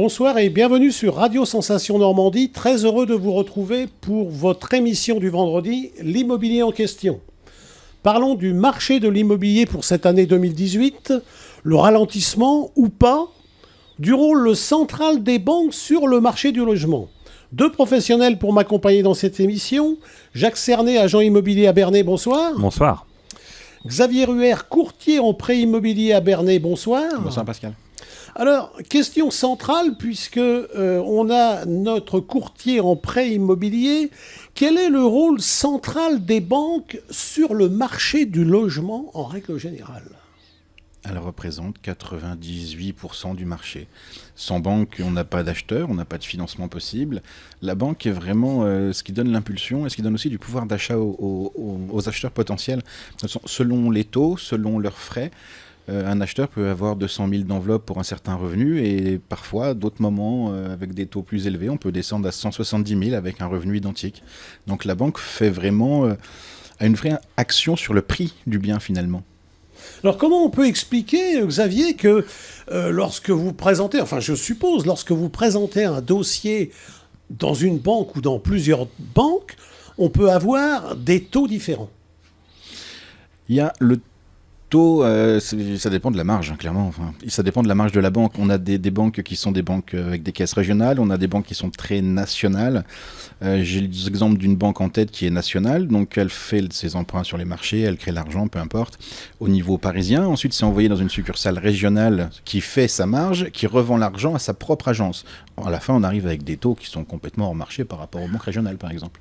Bonsoir et bienvenue sur Radio Sensation Normandie. Très heureux de vous retrouver pour votre émission du vendredi, l'immobilier en question. Parlons du marché de l'immobilier pour cette année 2018, le ralentissement ou pas, du rôle central des banques sur le marché du logement. Deux professionnels pour m'accompagner dans cette émission. Jacques Cernet, agent immobilier à Bernay, bonsoir. Bonsoir. Xavier Ruher, courtier en prêt immobilier à Bernay, bonsoir. Bonsoir Pascal. Alors, question centrale, puisque on a notre courtier en prêt immobilier. Quel est le rôle central des banques sur le marché du logement en règle générale ? Elle représente 98% du marché. Sans banque, on n'a pas d'acheteur, on n'a pas de financement possible. La banque est vraiment ce qui donne l'impulsion et ce qui donne aussi du pouvoir d'achat aux acheteurs potentiels. Selon les taux, selon leurs frais, un acheteur peut avoir 200 000 d'enveloppe pour un certain revenu et parfois, à d'autres moments, avec des taux plus élevés, on peut descendre à 170 000 avec un revenu identique. Donc la banque fait vraiment une vraie action sur le prix du bien finalement. Alors comment on peut expliquer, Xavier, que lorsque vous présentez, enfin je suppose, lorsque vous présentez un dossier dans une banque ou dans plusieurs banques, on peut avoir des taux différents ? Il y a le taux, ça dépend de la marge, hein, clairement. Enfin, ça dépend de la marge de la banque. On a des banques qui sont des banques avec des caisses régionales, on a des banques qui sont très nationales. J'ai l'exemple d'une banque en tête qui est nationale, donc elle fait ses emprunts sur les marchés, elle crée l'argent, peu importe, au niveau parisien. Ensuite, c'est envoyé dans une succursale régionale qui fait sa marge, qui revend l'argent à sa propre agence. À la fin, on arrive avec des taux qui sont complètement hors marché par rapport aux banques régionales, par exemple.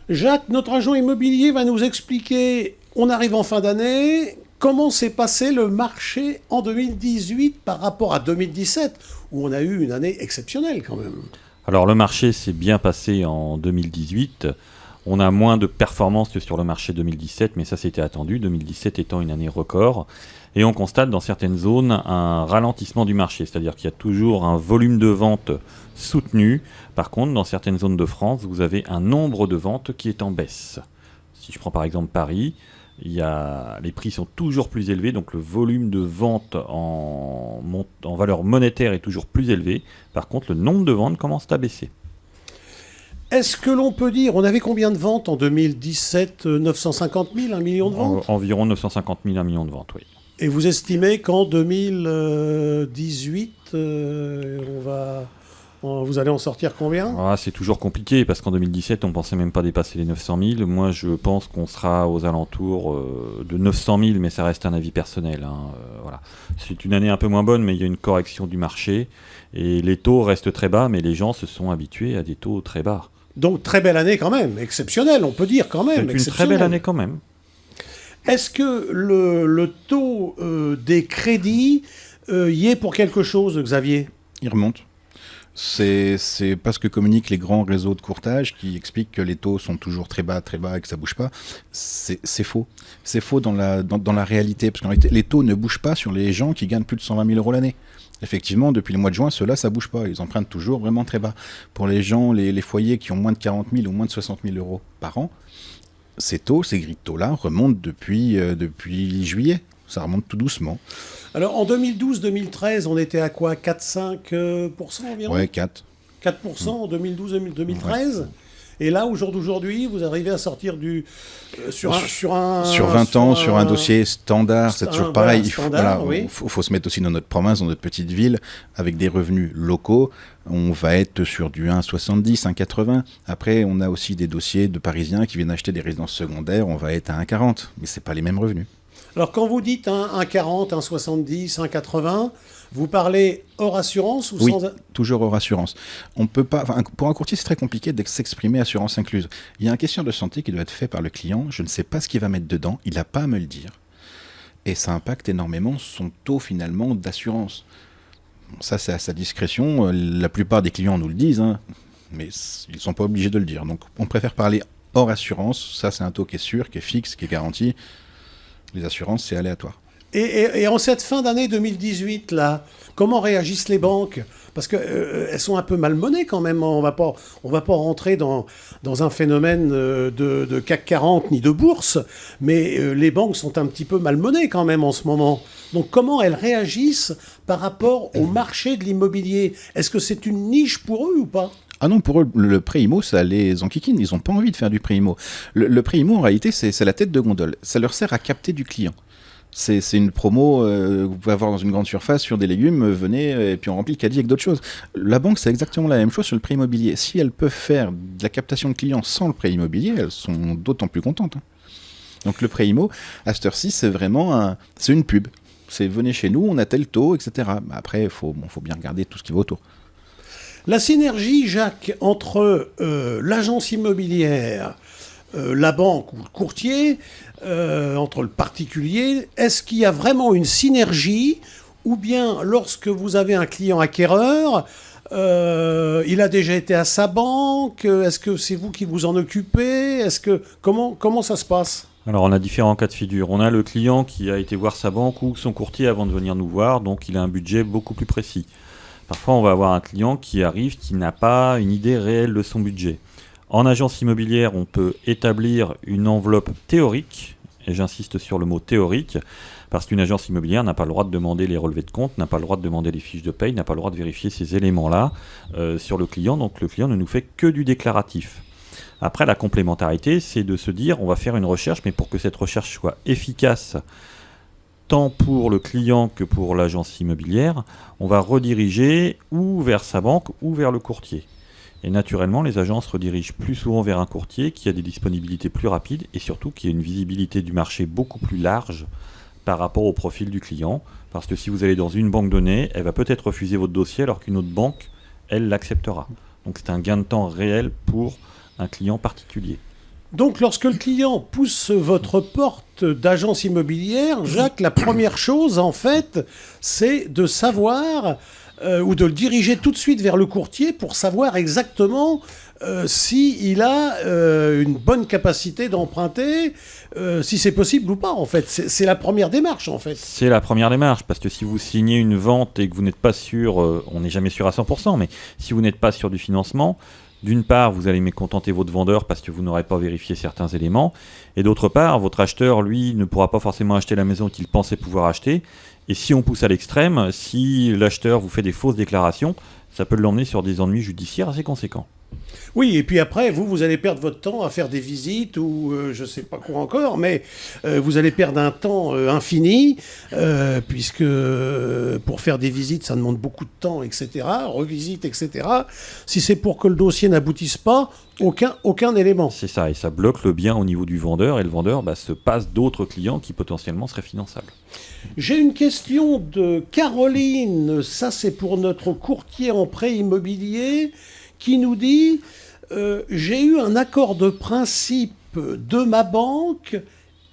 Jacques, notre agent immobilier, va nous expliquer, on arrive en fin d'année, comment s'est passé le marché en 2018 par rapport à 2017, où on a eu une année exceptionnelle quand même. Alors le marché s'est bien passé en 2018. On a moins de performances que sur le marché 2017, mais ça c'était attendu, 2017 étant une année record. Et on constate dans certaines zones un ralentissement du marché, c'est-à-dire qu'il y a toujours un volume de vente soutenu. Par contre, dans certaines zones de France, vous avez un nombre de ventes qui est en baisse. Si je prends par exemple Paris, les prix sont toujours plus élevés, donc le volume de vente en valeur monétaire est toujours plus élevé. Par contre, le nombre de ventes commence à baisser. Est-ce que l'on peut dire, on avait combien de ventes en 2017 ? 950 000, 1 million de ventes ? Environ 950 000, 1 million de ventes, oui. Et vous estimez qu'en 2018, vous allez en sortir combien ? C'est toujours compliqué parce qu'en 2017, on ne pensait même pas dépasser les 900 000. Moi, je pense qu'on sera aux alentours de 900 000, mais ça reste un avis personnel. Voilà. C'est une année un peu moins bonne, mais il y a une correction du marché. Et les taux restent très bas, mais les gens se sont habitués à des taux très bas. Donc, très belle année quand même, exceptionnelle, on peut dire quand même. C'est une très belle année quand même. Est-ce que le taux des crédits y est pour quelque chose, Xavier ? Il remonte. C'est parce que communiquent les grands réseaux de courtage qui expliquent que les taux sont toujours très bas et que ça bouge pas. C'est faux. C'est faux dans la réalité. Parce qu'en réalité, les taux ne bougent pas sur les gens qui gagnent plus de 120 000 € l'année. Effectivement, depuis le mois de juin, ceux-là, ça bouge pas. Ils empruntent toujours vraiment très bas. Pour les gens, les foyers qui ont moins de 40 000 ou moins de 60 000 € par an, ces grilles de taux-là remontent depuis juillet. Ça remonte tout doucement. Alors, en 2012-2013, on était à quoi ? 4-5% environ ? Ouais, 4. 4% en 2012-2013 ouais. Et là, au jour d'aujourd'hui, vous arrivez à sortir sur 20 ans, sur un dossier standard, c'est toujours pareil. Il faut se mettre aussi dans notre province, dans notre petite ville, avec des revenus locaux. On va être sur du 1,70, 1,80. Après, on a aussi des dossiers de Parisiens qui viennent acheter des résidences secondaires. On va être à 1,40. Mais c'est pas les mêmes revenus. Alors, quand vous dites 1,40, 1,70, 1,80, vous parlez hors assurance ou oui, sans... toujours hors assurance. On peut pas, pour un courtier, c'est très compliqué de s'exprimer assurance incluse. Il y a un questionnaire de santé qui doit être fait par le client. Je ne sais pas ce qu'il va mettre dedans. Il n'a pas à me le dire. Et ça impacte énormément son taux, finalement, d'assurance. Bon, ça, c'est à sa discrétion. La plupart des clients nous le disent, hein, mais ils ne sont pas obligés de le dire. Donc, on préfère parler hors assurance. Ça, c'est un taux qui est sûr, qui est fixe, qui est garanti. Les assurances, c'est aléatoire. Et en cette fin d'année 2018, là, comment réagissent les banques? Parce qu'elles sont un peu malmenées quand même. On va pas rentrer dans un phénomène de CAC 40 ni de bourse, mais les banques sont un petit peu malmenées quand même en ce moment. Donc comment elles réagissent par rapport au marché de l'immobilier? Est-ce que c'est une niche pour eux ou pas? Ah non, pour eux, le prêt IMO, ça les enquiquine. Ils n'ont pas envie de faire du prêt IMO. Le prêt IMO, en réalité, c'est la tête de gondole. Ça leur sert à capter du client. C'est une promo que vous pouvez avoir dans une grande surface sur des légumes, venez, et puis on remplit le caddie avec d'autres choses. La banque, c'est exactement la même chose sur le prêt immobilier. Si elles peuvent faire de la captation de clients sans le prêt immobilier, elles sont d'autant plus contentes. Donc le prêt IMO, à cette heure-ci, c'est vraiment c'est une pub. C'est venez chez nous, on a tel taux, etc. Après, il faut bien regarder tout ce qui va autour. La synergie, Jacques, entre l'agence immobilière, la banque ou le courtier, entre le particulier, est-ce qu'il y a vraiment une synergie, ou bien lorsque vous avez un client acquéreur, il a déjà été à sa banque, est-ce que c'est vous qui vous en occupez, comment ça se passe? Alors on a différents cas de figure. On a le client qui a été voir sa banque ou son courtier avant de venir nous voir, donc il a un budget beaucoup plus précis. Parfois on va avoir un client qui arrive qui n'a pas une idée réelle de son budget. En agence immobilière, on peut établir une enveloppe théorique, et j'insiste sur le mot théorique, parce qu'une agence immobilière n'a pas le droit de demander les relevés de compte, n'a pas le droit de demander les fiches de paye, n'a pas le droit de vérifier ces éléments-là sur le client, donc le client ne nous fait que du déclaratif. Après, la complémentarité, c'est de se dire, on va faire une recherche, mais pour que cette recherche soit efficace, tant pour le client que pour l'agence immobilière, on va rediriger ou vers sa banque ou vers le courtier. Et naturellement, les agences redirigent plus souvent vers un courtier qui a des disponibilités plus rapides et surtout qui a une visibilité du marché beaucoup plus large par rapport au profil du client. Parce que si vous allez dans une banque donnée, elle va peut-être refuser votre dossier alors qu'une autre banque, elle l'acceptera. Donc c'est un gain de temps réel pour un client particulier. Donc lorsque le client pousse votre porte d'agence immobilière, Jacques, la première chose en fait, c'est de savoir ou de le diriger tout de suite vers le courtier pour savoir exactement s'il a une bonne capacité d'emprunter, si c'est possible ou pas en fait. C'est la première démarche en fait. C'est la première démarche, parce que si vous signez une vente et que vous n'êtes pas sûr, on n'est jamais sûr à 100%, mais si vous n'êtes pas sûr du financement, d'une part, vous allez mécontenter votre vendeur parce que vous n'aurez pas vérifié certains éléments, et d'autre part, votre acheteur, lui, ne pourra pas forcément acheter la maison qu'il pensait pouvoir acheter. Et si on pousse à l'extrême, si l'acheteur vous fait des fausses déclarations, ça peut l'emmener sur des ennuis judiciaires assez conséquents. Oui, et puis après, vous allez perdre votre temps à faire des visites ou je ne sais pas quoi encore, mais vous allez perdre un temps infini, puisque pour faire des visites, ça demande beaucoup de temps, etc., revisite, etc. Si c'est pour que le dossier n'aboutisse pas, aucun élément. C'est ça, et ça bloque le bien au niveau du vendeur, et le vendeur se passe d'autres clients qui potentiellement seraient finançables. J'ai une question de Caroline, ça c'est pour notre courtier en prêt immobilier, qui nous dit j'ai eu un accord de principe de ma banque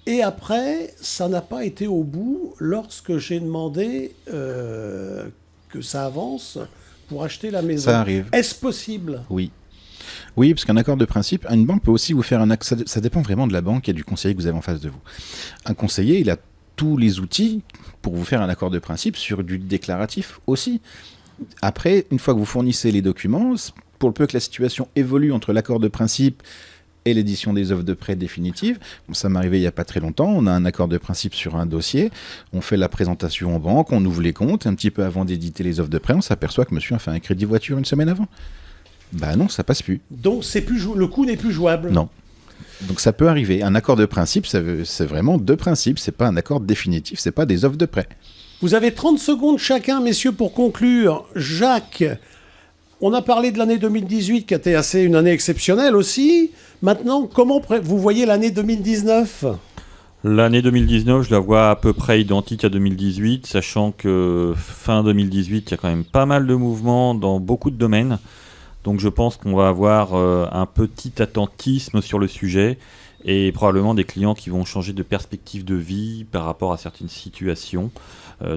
et après ça n'a pas été au bout lorsque j'ai demandé que ça avance pour acheter la maison. Ça arrive. Est-ce possible? Oui. Oui, parce qu'un accord de principe, une banque peut aussi vous faire un accord. Ça dépend vraiment de la banque et du conseiller que vous avez en face de vous. Un conseiller, il a tous les outils pour vous faire un accord de principe sur du déclaratif aussi. Après, une fois que vous fournissez les documents, pour le peu que la situation évolue entre l'accord de principe et l'édition des offres de prêt définitives, ça m'est arrivé il n'y a pas très longtemps, on a un accord de principe sur un dossier, on fait la présentation en banque, on ouvre les comptes, un petit peu avant d'éditer les offres de prêt, on s'aperçoit que monsieur a fait un crédit voiture une semaine avant. Bah non, ça passe plus. Donc le coût n'est plus jouable. Non. Donc ça peut arriver. Un accord de principe, c'est vraiment deux principes, c'est pas un accord définitif, c'est pas des offres de prêt. Vous avez 30 secondes chacun, messieurs, pour conclure. Jacques, on a parlé de l'année 2018 qui a été une année exceptionnelle aussi. Maintenant, comment vous voyez l'année 2019 ? L'année 2019, je la vois à peu près identique à 2018, sachant que fin 2018, il y a quand même pas mal de mouvements dans beaucoup de domaines. Donc je pense qu'on va avoir un petit attentisme sur le sujet et probablement des clients qui vont changer de perspective de vie par rapport à certaines situations.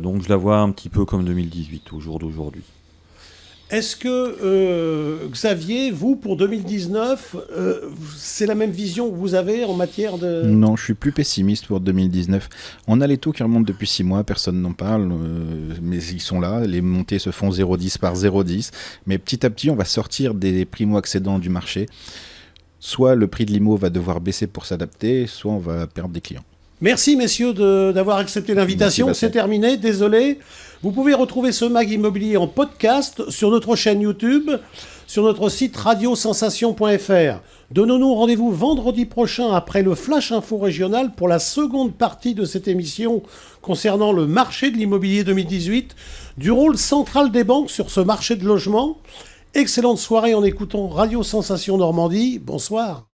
Donc je la vois un petit peu comme 2018 au jour d'aujourd'hui. Est-ce que, Xavier, vous, pour 2019, c'est la même vision que vous avez en matière de... Non, je suis plus pessimiste pour 2019. On a les taux qui remontent depuis 6 mois, personne n'en parle, mais ils sont là. Les montées se font 0,10 par 0,10. Mais petit à petit, on va sortir des primo-accédants du marché. Soit le prix de l'IMO va devoir baisser pour s'adapter, soit on va perdre des clients. Merci, messieurs, d'avoir accepté l'invitation. C'est terminé, désolé. Vous pouvez retrouver ce mag immobilier en podcast sur notre chaîne YouTube, sur notre site radiosensation.fr. Donnons-nous rendez-vous vendredi prochain après le Flash Info Régional pour la seconde partie de cette émission concernant le marché de l'immobilier 2018, du rôle central des banques sur ce marché de logement. Excellente soirée en écoutant Radio Sensation Normandie. Bonsoir.